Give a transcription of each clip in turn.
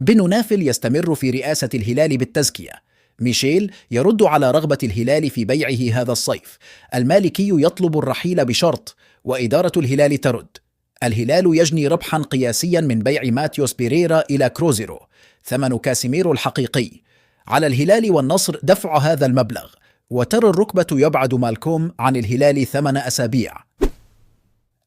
بن نافل يستمر في رئاسة الهلال بالتزكية. ميشيل يرد على رغبة الهلال في بيعه هذا الصيف. المالكي يطلب الرحيل بشرط، وإدارة الهلال ترد. الهلال يجني ربحا قياسيا من بيع ماتيوس بيريرا إلى كروزيرو، ثمن كاسيميرو الحقيقي. على الهلال والنصر دفع هذا المبلغ، وترى الركبة يبعد مالكوم عن الهلال 8 أسابيع.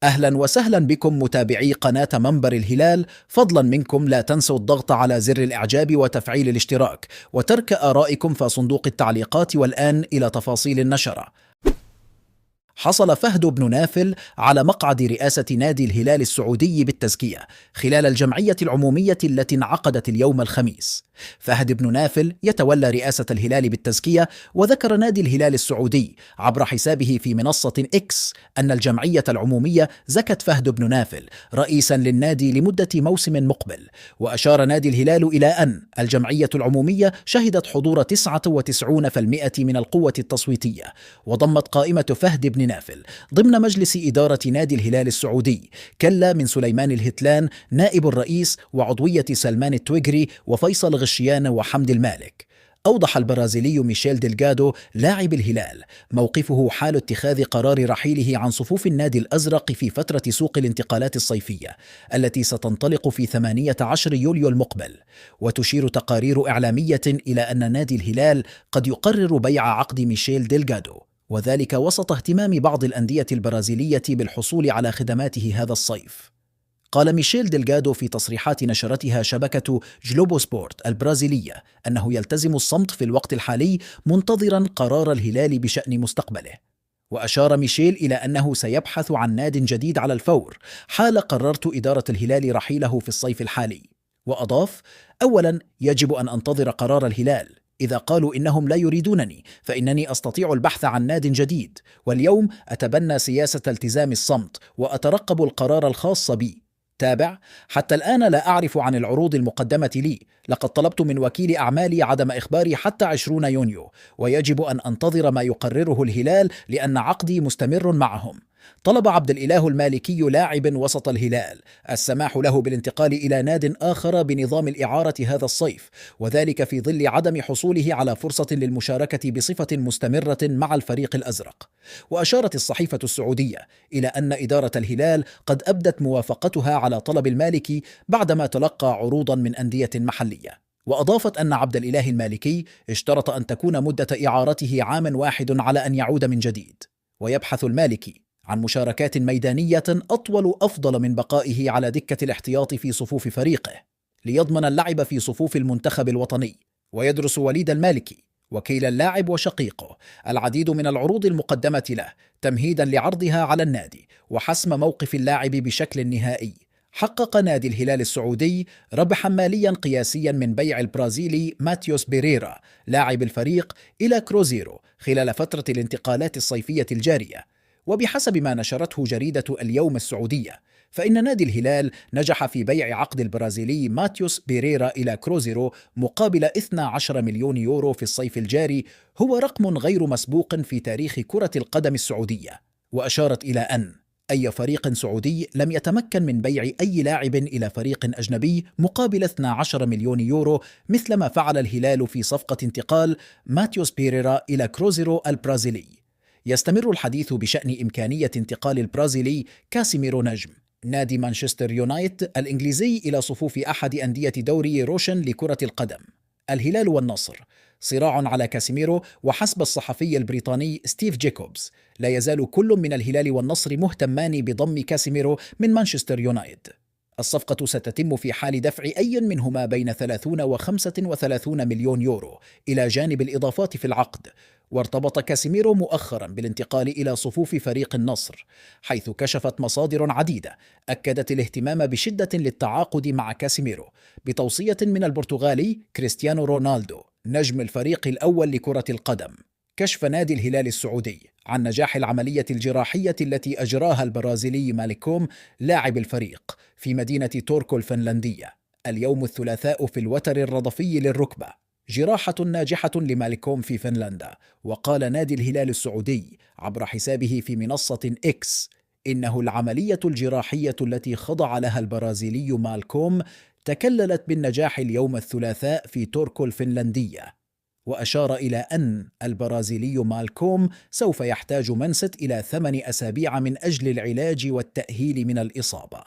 أهلا وسهلا بكم متابعي قناة منبر الهلال. فضلا منكم لا تنسوا الضغط على زر الإعجاب وتفعيل الاشتراك وترك آرائكم في صندوق التعليقات. والآن إلى تفاصيل النشرة. حصل فهد بن نافل على مقعد رئاسة نادي الهلال السعودي بالتزكية خلال الجمعية العمومية التي انعقدت اليوم الخميس. فهد بن نافل يتولى رئاسة الهلال بالتزكية، وذكر نادي الهلال السعودي عبر حسابه في منصة إكس أن الجمعية العمومية زكت فهد بن نافل رئيسا للنادي لمدة موسم مقبل. وأشار نادي الهلال إلى أن الجمعية العمومية شهدت حضور 99% من القوة التصويتية، وضمت قائمة فهد بن نافل ضمن مجلس إدارة نادي الهلال السعودي كلا من سليمان الهتلان نائب الرئيس، وعضوية سلمان التويغري وفيصل غشيان وحمد المالك. أوضح البرازيلي ميشيل ديلغادو لاعب الهلال موقفه حال اتخاذ قرار رحيله عن صفوف النادي الأزرق في فترة سوق الانتقالات الصيفية التي ستنطلق في 18 يوليو المقبل. وتشير تقارير إعلامية إلى أن نادي الهلال قد يقرر بيع عقد ميشيل ديلغادو، وذلك وسط اهتمام بعض الأندية البرازيلية بالحصول على خدماته هذا الصيف. قال ميشيل ديلغادو في تصريحات نشرتها شبكة جلوبو سبورت البرازيلية أنه يلتزم الصمت في الوقت الحالي منتظرا قرار الهلال بشأن مستقبله. وأشار ميشيل إلى أنه سيبحث عن ناد جديد على الفور حال قررت إدارة الهلال رحيله في الصيف الحالي. وأضاف: أولا يجب أن أنتظر قرار الهلال، إذا قالوا إنهم لا يريدونني فإنني أستطيع البحث عن ناد جديد، واليوم أتبنى سياسة التزام الصمت وأترقب القرار الخاص بي. تابع: حتى الآن لا أعرف عن العروض المقدمة لي، لقد طلبت من وكيل أعمالي عدم إخباري حتى 20 يونيو، ويجب أن أنتظر ما يقرره الهلال لأن عقدي مستمر معهم. طلب عبد الإله المالكي لاعب وسط الهلال السماح له بالانتقال إلى ناد آخر بنظام الإعارة هذا الصيف، وذلك في ظل عدم حصوله على فرصة للمشاركة بصفة مستمرة مع الفريق الأزرق. وأشارت الصحيفة السعودية إلى أن إدارة الهلال قد أبدت موافقتها على طلب المالكي بعدما تلقى عروضا من أندية محلية. وأضافت أن عبد الإله المالكي اشترط أن تكون مدة إعارته عام واحد على أن يعود من جديد. ويبحث المالكي عن مشاركات ميدانية أطول أفضل من بقائه على دكة الاحتياط في صفوف فريقه ليضمن اللعب في صفوف المنتخب الوطني. ويدرس وليد المالكي وكيل اللاعب وشقيقه العديد من العروض المقدمة له تمهيدا لعرضها على النادي وحسم موقف اللاعب بشكل نهائي. حقق نادي الهلال السعودي ربحا ماليا قياسيا من بيع البرازيلي ماتيوس بيريرا لاعب الفريق إلى كروزيرو خلال فترة الانتقالات الصيفية الجارية. وبحسب ما نشرته جريدة اليوم السعودية، فإن نادي الهلال نجح في بيع عقد البرازيلي ماتيوس بيريرا إلى كروزيرو مقابل 12 مليون يورو في الصيف الجاري، هو رقم غير مسبوق في تاريخ كرة القدم السعودية. وأشارت إلى أن أي فريق سعودي لم يتمكن من بيع أي لاعب إلى فريق أجنبي مقابل 12 مليون يورو مثل ما فعل الهلال في صفقة انتقال ماتيوس بيريرا إلى كروزيرو البرازيلي. يستمر الحديث بشأن إمكانية انتقال البرازيلي كاسيميرو نجم نادي مانشستر يونايتد الإنجليزي إلى صفوف أحد أندية دوري روشن لكرة القدم. الهلال والنصر صراع على كاسيميرو، وحسب الصحفي البريطاني ستيف جيكوبز لا يزال كل من الهلال والنصر مهتمان بضم كاسيميرو من مانشستر يونايتد. الصفقة ستتم في حال دفع أي منهما بين 30 و 35 مليون يورو إلى جانب الإضافات في العقد. وارتبط كاسيميرو مؤخرا بالانتقال إلى صفوف فريق النصر، حيث كشفت مصادر عديدة أكدت الاهتمام بشدة للتعاقد مع كاسيميرو بتوصية من البرتغالي كريستيانو رونالدو نجم الفريق الأول لكرة القدم. كشف نادي الهلال السعودي عن نجاح العملية الجراحية التي أجراها البرازيلي مالكوم لاعب الفريق في مدينة توركو الفنلندية اليوم الثلاثاء في الوتر الرضفي للركبة، جراحة ناجحة لمالكوم في فنلندا. وقال نادي الهلال السعودي عبر حسابه في منصة إكس إنه العملية الجراحية التي خضع لها البرازيلي مالكوم تكللت بالنجاح اليوم الثلاثاء في توركو الفنلندية، وأشار إلى أن البرازيلي مالكوم سوف يحتاج منست إلى 8 أسابيع من أجل العلاج والتأهيل من الإصابة.